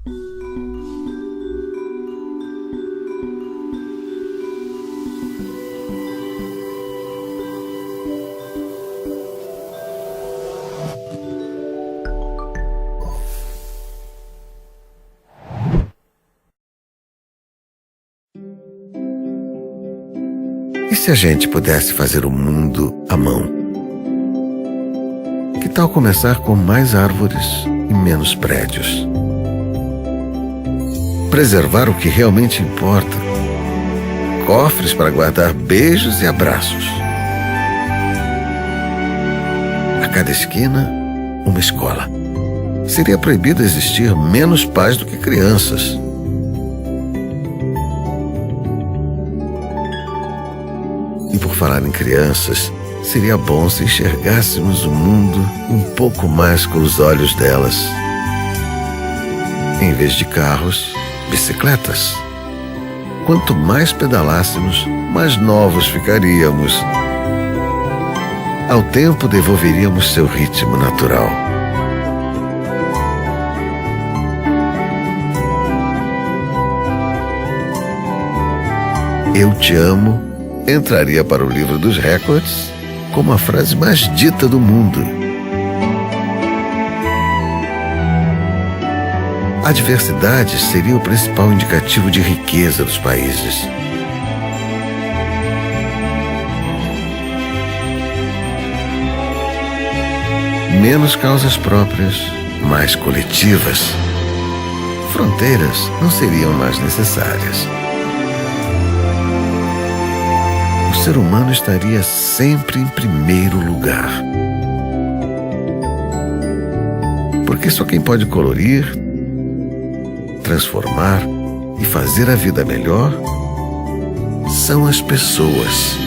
E se a gente pudesse fazer o mundo à mão? Que tal começar com mais árvores e menos prédios? Preservar o que realmente importa. Cofres para guardar beijos e abraços. A cada esquina, uma escola. Seria proibido existir menos pais do que crianças. E por falar em crianças, seria bom se enxergássemos o mundo um pouco mais com os olhos delas. Em vez de carros, bicicletas. Quanto mais pedalássemos, mais novos ficaríamos. Ao tempo devolveríamos seu ritmo natural. Eu te amo entraria para o livro dos recordes como a frase mais dita do mundo. A diversidade seria o principal indicativo de riqueza dos países. Menos causas próprias, mais coletivas. Fronteiras não seriam mais necessárias. O ser humano estaria sempre em primeiro lugar. Porque só quem pode colorir, transformar e fazer a vida melhor são as pessoas.